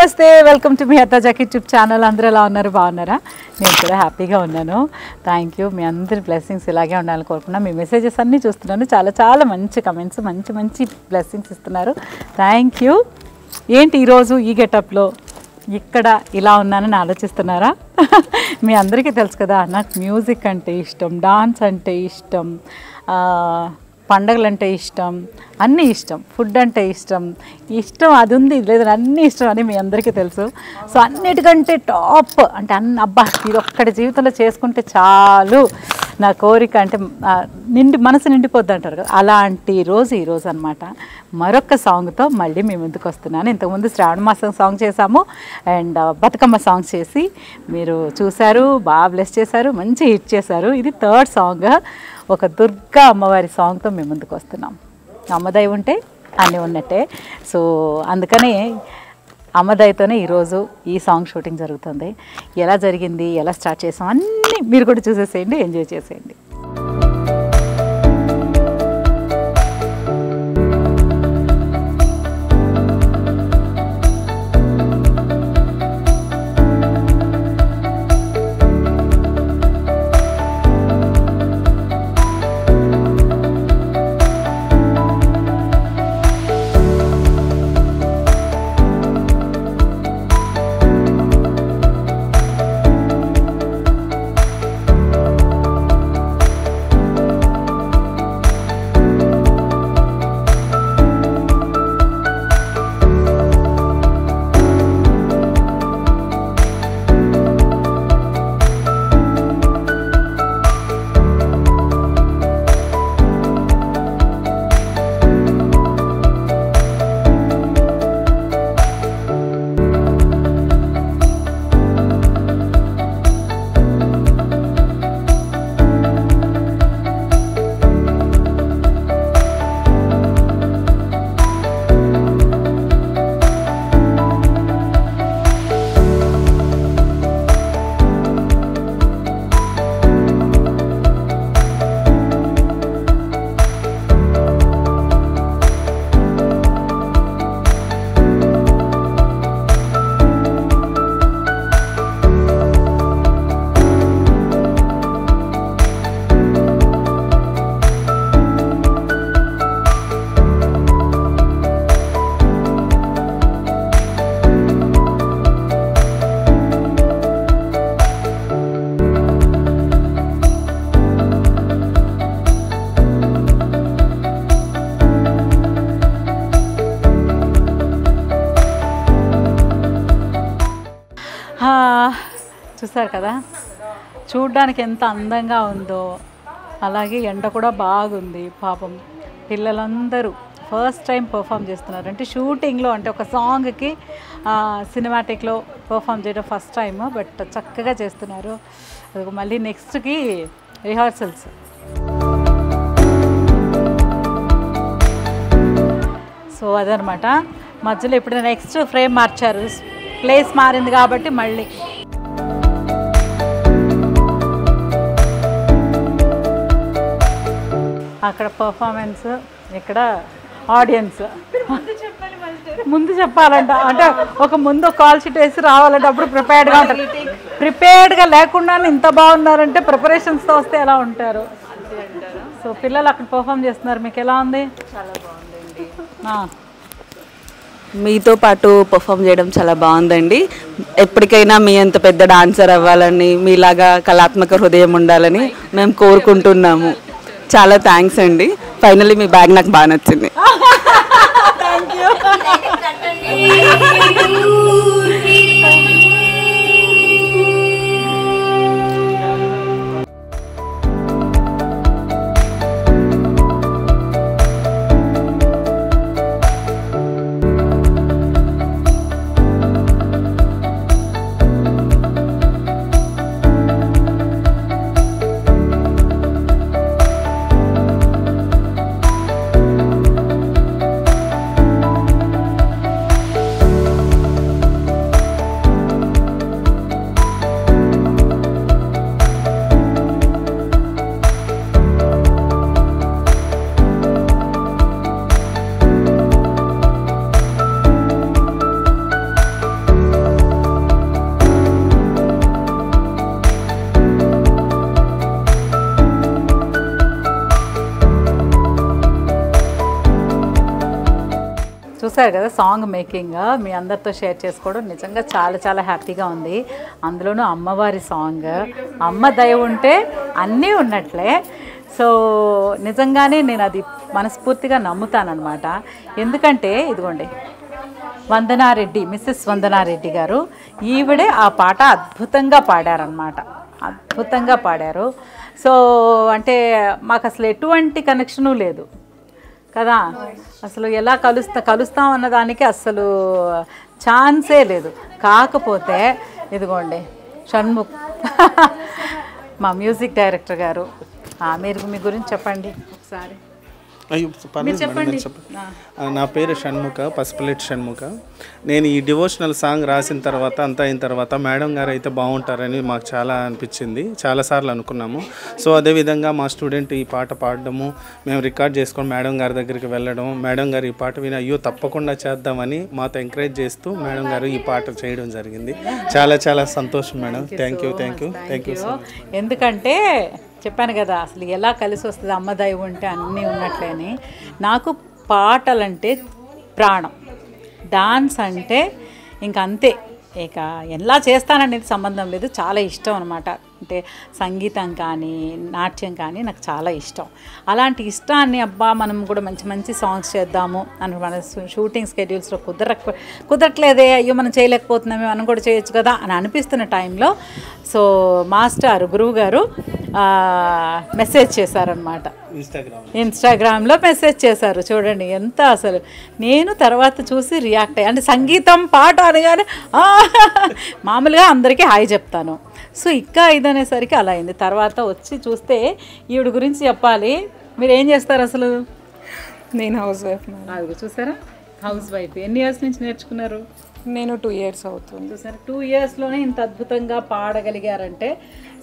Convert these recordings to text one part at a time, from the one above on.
నమస్తే, welcome to me అత్త Jackie YouTube channel. అందరూ ఎలా ఉన్నారు? బాగున్నారా? నేను కూడా హ్యాపీగా ఉన్నాను. Thank you. మీ అందరి బ్లెస్సింగ్స్ ఇలాగే ఉండాలని కోరుకున్నా. మీ మెసేజెస్ అన్నీ చూస్తున్నాను. చాలా చాలా మంచి కమెంట్స్, మంచి మంచి బ్లెస్సింగ్స్ ఇస్తున్నారు. Thank you. ఏంటి ఈరోజు ఈ గెటప్లో ఇక్కడ ఇలా ఉన్నానని ఆలోచిస్తున్నారా? మీ అందరికీ తెలుసు కదా, నాకు మ్యూజిక్ అంటే ఇష్టం, డాన్స్ అంటే ఇష్టం, పండగలు అంటే ఇష్టం, అన్నీ ఇష్టం, ఫుడ్ అంటే ఇష్టం, అది ఉంది లేదని అన్నీ ఇష్టం అని మీ అందరికీ తెలుసు. సో అన్నిటికంటే టాప్ అంటే అబ్బా ఇది ఒక్కటి జీవితంలో చేసుకుంటే చాలు నా కోరిక అంటే మనసు నిండిపోద్ది అంటారు కదా, అలాంటి రోజు ఈరోజు అనమాట. మరొక సాంగ్తో మళ్ళీ మీ ముందుకు వస్తున్నాను. ఇంతకుముందు శ్రావణ మాసం సాంగ్ చేశాము అండ్ బతుకమ్మ సాంగ్స్ చేసి మీరు చూశారు, బాగా బ్లెస్ చేశారు, మంచి హిట్ చేశారు. ఇది థర్డ్ సాంగ్, ఒక దుర్గా అమ్మవారి సాంగ్తో మేము ముందుకు వస్తున్నాం. అమ్మదయ ఉంటే అన్నీ ఉన్నట్టే. సో అందుకని అమ్మదయతోనే ఈరోజు ఈ సాంగ్ షూటింగ్ జరుగుతుంది. ఎలా జరిగింది, ఎలా స్టార్ట్ చేసాం అన్నీ మీరు కూడా చూసేసేయండి, ఎంజాయ్ చేసేయండి. చూసారు కదా, చూడ్డానికి ఎంత అందంగా ఉందో, అలాగే ఎండ కూడా బాగుంది. పాపం పిల్లలందరూ ఫస్ట్ టైం పర్ఫామ్ చేస్తున్నారు. అంటే షూటింగ్లో అంటే ఒక సాంగ్కి సినిమాటిక్లో పర్ఫామ్ చేయడం ఫస్ట్ టైం, బట్ చక్కగా చేస్తున్నారు. మళ్ళీ నెక్స్ట్కి రిహార్సల్స్. సో అదనమాట. మధ్యలో ఇప్పుడు నెక్స్ట్ ఫ్రేమ్ మార్చారు, ప్లేస్ మారింది కాబట్టి మళ్ళీ అక్కడ పర్ఫార్మెన్స్, ఇక్కడ ఆడియన్స్. ముందు చెప్పాలంట, అంటే ముందు కాల్ షీట్ వేసి రావాలంటే అప్పుడు ప్రిపేర్డ్గా ఉంటారు. ప్రిపేర్డ్గా లేకుండా ఇంత బాగున్నారంటే ప్రిపరేషన్స్తో వస్తే ఎలా ఉంటారు. సో పిల్లలు అక్కడ పర్ఫామ్ చేస్తున్నారు, మీకు ఎలా ఉంది? చాలా బాగుందండి. మీతో పాటు పర్ఫామ్ చేయడం చాలా బాగుందండి. ఎప్పటికైనా మీ అంత పెద్ద డాన్సర్ అవ్వాలని, మీలాగా కళాత్మక హృదయం ఉండాలని మేము కోరుకుంటున్నాము. చాలా థ్యాంక్స్ అండి. ఫైనల్లీ మీ బ్యాగ్ నాకు బాగా నచ్చింది. Thank you. చూసారు కదా సాంగ్ మేకింగ్ మీ అందరితో షేర్ చేసుకోవడం నిజంగా చాలా చాలా హ్యాపీగా ఉంది. అందులోనూ అమ్మవారి సాంగ్, అమ్మ దయ ఉంటే అన్నీ ఉన్నట్లే. సో నిజంగానే నేను అది మనస్ఫూర్తిగా నమ్ముతానన్నమాట. ఎందుకంటే ఇదిగోండి వందనారెడ్డి, మిస్సెస్ వందనారెడ్డి గారు, ఈవిడే ఆ పాట అద్భుతంగా పాడారనమాట, అద్భుతంగా పాడారు. సో అంటే మాకు అసలు ఎటువంటి కనెక్షను లేదు కదా, అసలు ఎలా కలుస్తాం అన్నదానికి అసలు ఛాన్సే లేదు. కాకపోతే ఇదిగోండి షణ్ముఖ్ మా మ్యూజిక్ డైరెక్టర్ గారు, మీరు మీ గురించి చెప్పండి ఒకసారి. అయ్యో పర్లేదు, నా పేరు షణ్ముఖ, పసుపులెట్టి షణ్ముఖ. నేను ఈ డివోషనల్ సాంగ్ రాసిన తర్వాత అంతా అయిన తర్వాత మేడం గారు అయితే బాగుంటారని మాకు చాలా అనిపించింది, చాలాసార్లు అనుకున్నాము. సో అదేవిధంగా మా స్టూడెంట్ ఈ పాట పాడడము, మేము రికార్డ్ చేసుకొని మేడం గారి దగ్గరికి వెళ్ళడం, మేడం గారు ఈ పాట విని అయ్యో తప్పకుండా చేద్దామని మాతో ఎంకరేజ్ చేస్తూ మేడం గారు ఈ పాట చేయడం జరిగింది. చాలా చాలా సంతోషం madam. Thank you so much. ఎందుకంటే చెప్పాను కదా అసలు ఎలా కలిసి వస్తుంది అమ్మ దయ ఉంటే అన్నీ ఉన్నట్లేని. నాకు పాటలంటే ప్రాణం, డాన్స్ అంటే ఇంక అంతే, ఇక ఎలా చేస్తాననేది సంబంధం లేదు, చాలా ఇష్టం అనమాట. అంటే సంగీతం కానీ నాట్యం కానీ నాకు చాలా ఇష్టం. అలాంటి ఇష్టాన్ని అబ్బా మనం కూడా మంచి మంచి సాంగ్స్ చేద్దాము అని మన షూటింగ్ స్కెడ్యూల్స్లో కుదరట్లేదే, అయ్యో మనం చేయలేకపోతున్నామే, మనం కూడా చేయొచ్చు కదా అని అనిపిస్తున్న టైంలో సో మాస్టర్ గురువు గారు మెసేజ్ చేశారనమాట, ఇన్స్టాగ్రామ్లో మెసేజ్ చేశారు. చూడండి ఎంత అసలు నేను తర్వాత చూసి రియాక్ట్ అయ్యి, అంటే సంగీతం పాట అనగానే మామూలుగా అందరికీ హాయ్ చెప్తాను. సో ఇంకా ఇదనేసరికి అలా అయింది. తర్వాత వచ్చి చూస్తే ఈవిడ గురించి చెప్పాలి. మీరు ఏం చేస్తారు అసలు? నేను హౌస్ వైఫ్. అది చూసారా, హౌస్ వైఫ్. ఎన్ని ఇయర్స్ నుంచి నేర్చుకున్నారు? నేను 2 years అవుతుంది. చూసారా, 2 yearsలోనే ఇంత అద్భుతంగా పాడగలిగారంటే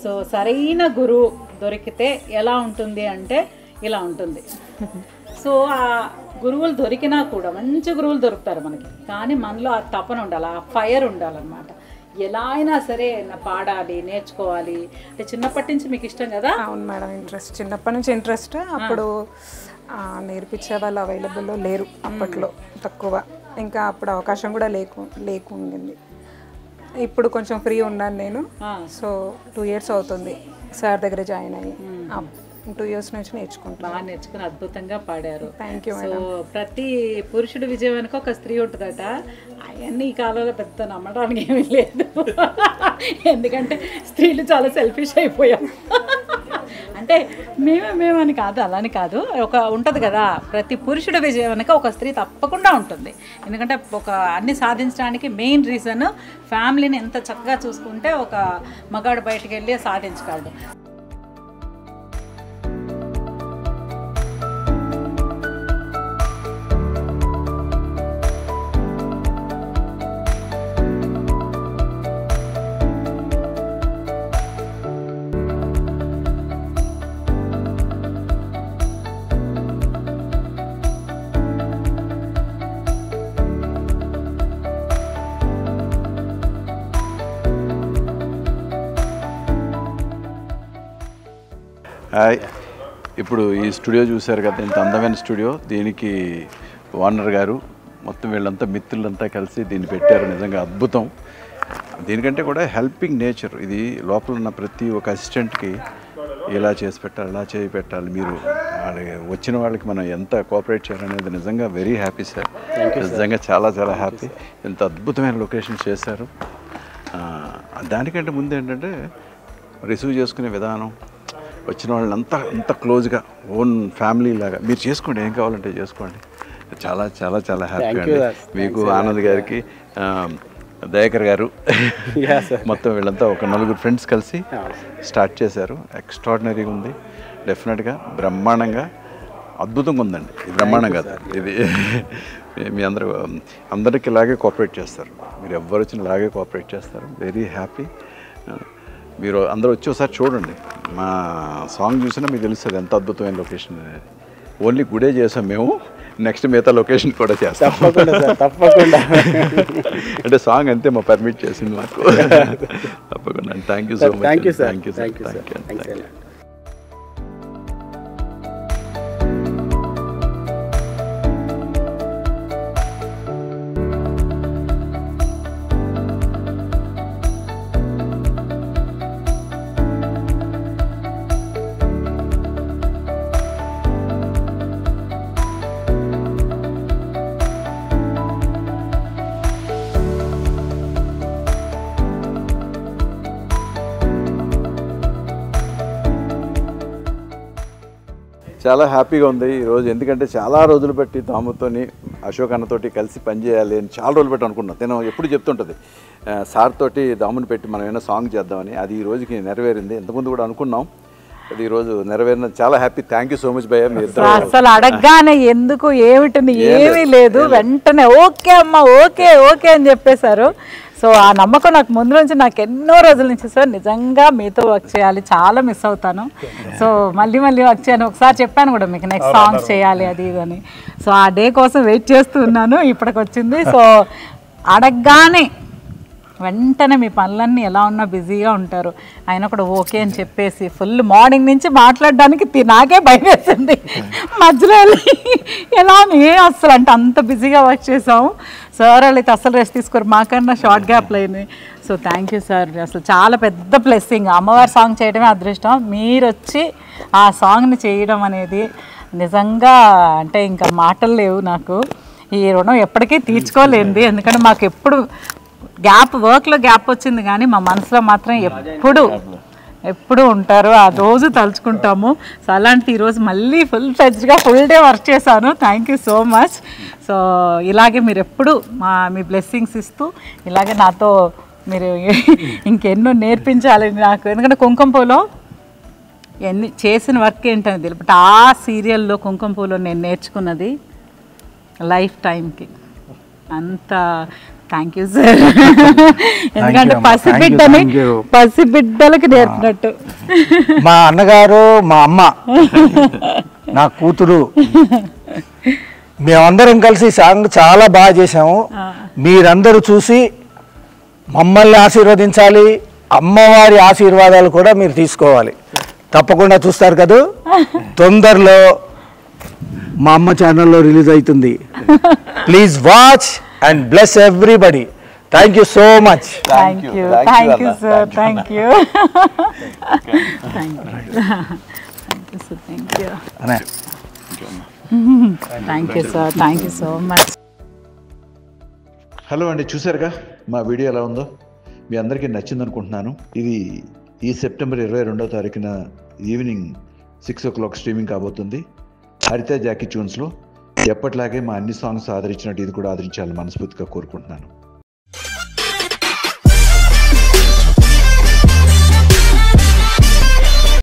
సో సరైన గురువు దొరికితే ఎలా ఉంటుంది అంటే ఇలా ఉంటుంది. సో ఆ గురువులు దొరికినా కూడా మంచి గురువులు దొరుకుతారు మనకి, కానీ మనలో ఆ తపన ఉండాలి, ఆ ఫైర్ ఉండాలన్నమాట. ఎలా అయినా సరే పాడాలి, నేర్చుకోవాలి. అంటే చిన్నప్పటి నుంచి మీకు ఇష్టం కదా? అవును మేడం, ఇంట్రెస్ట్, చిన్నప్పటి నుంచి ఇంట్రెస్ట్. అప్పుడు నేర్పించే వాళ్ళు అవైలబుల్లో లేరు అప్పట్లో, తక్కువ. ఇంకా అప్పుడు అవకాశం కూడా లేకుండింది. ఇప్పుడు కొంచెం ఫ్రీ ఉన్నాను నేను. సో 2 years అవుతుంది సార్ దగ్గర జాయిన్ అయ్యి. 2 years నుంచి నేర్చుకుంటాను. బాగా నేర్చుకుని అద్భుతంగా పాడారు. Thank you. సో ప్రతి పురుషుడు విజయం వెనుక ఒక స్త్రీ ఉంటుందట. అవన్నీ ఈ కాలంలో పెద్ద నమ్మడానికి ఏమీ లేదు, ఎందుకంటే స్త్రీలు చాలా సెల్ఫిష్ అయిపోయాం. అంటే మేమని కాదు, అలాని కాదు, ఒక ఉంటుంది కదా, ప్రతి పురుషుడు విజయం వెనుక ఒక స్త్రీ తప్పకుండా ఉంటుంది. ఎందుకంటే అన్ని సాధించడానికి మెయిన్ రీజన్ ఫ్యామిలీని ఎంత చక్కగా చూసుకుంటే ఒక మగాడు బయటికి వెళ్ళి సాధించగలడు. హాయ్. ఇప్పుడు ఈ స్టూడియో చూశారు కదా, ఇంత అందమైన స్టూడియో. దీనికి ఓనర్ గారు మొత్తం వీళ్ళంతా మిత్రులంతా కలిసి దీన్ని పెట్టారు. నిజంగా అద్భుతం. దీనికంటే కూడా హెల్పింగ్ నేచర్ ఇది. లోపల ఉన్న ప్రతి ఒక్క అసిస్టెంట్కి ఇలా చేసి పెట్టాలి, ఇలా చేసి పెట్టాలి, మీరు వచ్చిన వాళ్ళకి మనం ఎంత కోఆపరేట్ చేయాలనేది నిజంగా వెరీ హ్యాపీ సార్. నిజంగా చాలా చాలా హ్యాపీ. ఎంత అద్భుతమైన లొకేషన్ చేశారు. దానికంటే ముందు ఏంటంటే రిసీవ్ చేసుకునే విధానం, వచ్చిన వాళ్ళని అంత క్లోజ్గా ఓన్ ఫ్యామిలీ లాగా మీరు చేసుకోండి, ఏం కావాలంటే చేసుకోండి. చాలా చాలా చాలా హ్యాపీగా అండి. మీకు ఆనంద్ గారికి, దయాకర్ గారు, మొత్తం వీళ్ళంతా ఒక 4 ఫ్రెండ్స్ కలిసి స్టార్ట్ చేశారు. ఎక్స్ట్రాడినరీగా ఉంది. డెఫినెట్గా బ్రహ్మాండంగా అద్భుతంగా ఉందండి. ఇది బ్రహ్మాండం కదా, ఇది మీ అందరికి ఇలాగే కోఆపరేట్ చేస్తారు. మీరు ఎవరు వచ్చిన ఇలాగే కోఆపరేట్ చేస్తారు. Very happy. మీరు అందరూ వచ్చి ఒకసారి చూడండి. మా సాంగ్ చూసినా మీకు తెలుస్తుంది ఎంత అద్భుతమైన లొకేషన్ అనేది. ఓన్లీ గుడే చేసాం మేము, నెక్స్ట్ మిగతా లొకేషన్ కూడా చేస్తాం తప్పకుండా. అంటే సాంగ్ అంతే మా పర్మిట్ చేసింది మాకు. తప్పకుండా. Thank you so much. Thank you sir. Thank you. చాలా హ్యాపీగా ఉంది ఈరోజు. ఎందుకంటే చాలా రోజులు బట్టి దాముతోని అశోక్ అన్నతోటి కలిసి పనిచేయాలి అని చాలా రోజులు పెట్టి అనుకున్నాను. నేను ఎప్పుడు చెప్తుంటుంది సార్ తోటి దాముని పెట్టి మనం ఏమైనా సాంగ్ చేద్దామని. అది ఈ రోజుకి నెరవేరింది. ఇంతకుముందు కూడా అనుకున్నాం, అది ఈరోజు నెరవేరిన. చాలా happy. Thank you so much భయ్య. మీ ఇద్దరు అసలు అడగగానే ఎందుకు ఏమిటని ఏమీ లేదు, వెంటనే ఓకే అమ్మ ఓకే ఓకే అని చెప్పేశారు. సో ఆ నమ్మకం నాకు ముందు నుంచి, నాకు ఎన్నో రోజుల నుంచి సార్ నిజంగా మీతో వర్క్ చేయాలి, చాలా మిస్ అవుతాను. సో మళ్ళీ మళ్ళీ వర్క్ చేయను. ఒకసారి చెప్పాను కూడా మీకు నెక్స్ట్ సాంగ్స్ చేయాలి అది ఇది అని. సో ఆ డే కోసం వెయిట్ చేస్తూ ఉన్నాను, ఇప్పటికి వచ్చింది. సో అడగగానే వెంటనే మీ పనులన్నీ ఎలా ఉన్నా బిజీగా ఉంటారు, ఆయన కూడా ఓకే అని చెప్పేసి ఫుల్ మార్నింగ్ నుంచి మాట్లాడడానికి నాకే భయం వేసింది. మధ్యలో ఎలా అసలు అంటే అంత బిజీగా వర్క్ చేసాము. సార్ అయితే అసలు రెస్ట్ తీసుకోరు, మాకన్నా షార్ట్ గ్యాప్లు అయినాయి. So thank you sir. అసలు చాలా పెద్ద బ్లెస్సింగ్. అమ్మవారి సాంగ్ చేయడమే అదృష్టం, మీరు వచ్చి ఆ సాంగ్ని చేయడం అనేది నిజంగా అంటే ఇంకా మాటలు లేవు నాకు. ఈ రుణం ఎప్పటికీ తీర్చుకోలేంది, ఎందుకంటే మాకు ఎప్పుడు వర్క్లో గ్యాప్ వచ్చింది కానీ మా మనసులో మాత్రం ఎప్పుడు ఉంటారు, ఆ రోజు తలుచుకుంటాము. సో అలాంటి ఈరోజు మళ్ళీ ఫుల్ డే వర్క్ చేశాను. Thank you so much. So ఇలాగే మీరు ఎప్పుడు మీ బ్లెస్సింగ్స్ ఇస్తూ ఇలాగే నాతో మీరు ఇంకెన్నో నేర్పించాలని నాకు. ఎందుకంటే కుంకుమపూలో చేసిన వర్క్ ఏంటని తెలియదు, బట్ ఆ సీరియల్లో కుంకుమపూలో నేను నేర్చుకున్నది లైఫ్ టైంకి అంత. Thank you sir. ఎందుకంటే పసిబిడ్డలకి నేర్పినట్టు. మా అన్నగారు, మా అమ్మ, నా కూతురు, మేమందరం కలిసి సాంగ్ చాలా బాగా చేసాము. మీరందరూ చూసి మమ్మల్ని ఆశీర్వదించాలి, అమ్మవారి ఆశీర్వాదాలు కూడా మీరు తీసుకోవాలి. తప్పకుండా చూస్తారు కదా. తొందరలో మా అమ్మ ఛానల్లో రిలీజ్ అవుతుంది. Please watch and bless everybody. Thank you so much. Thank you sir. Thank you. Thank you sir. Thank you. Thank you sir. Thank you so much. Hello అండి, చూసారుగా మా వీడియో ఎలా ఉందో? మీ అందరికీ నచ్చింది అనుకుంటున్నాను. ఇది ఈ సెప్టెంబర్ 22వ తారీఖున ఈవినింగ్ 6 o'clock స్ట్రీమింగ్ కాబోతుంది హరిత జాకీ ట్యూన్స్లో. ఎప్పటిలాగే మా అన్ని సాంగ్స్ ఆదరించినట్టు ఇది కూడా ఆదరించాలని మనస్ఫూర్తిగా కోరుకుంటున్నాను.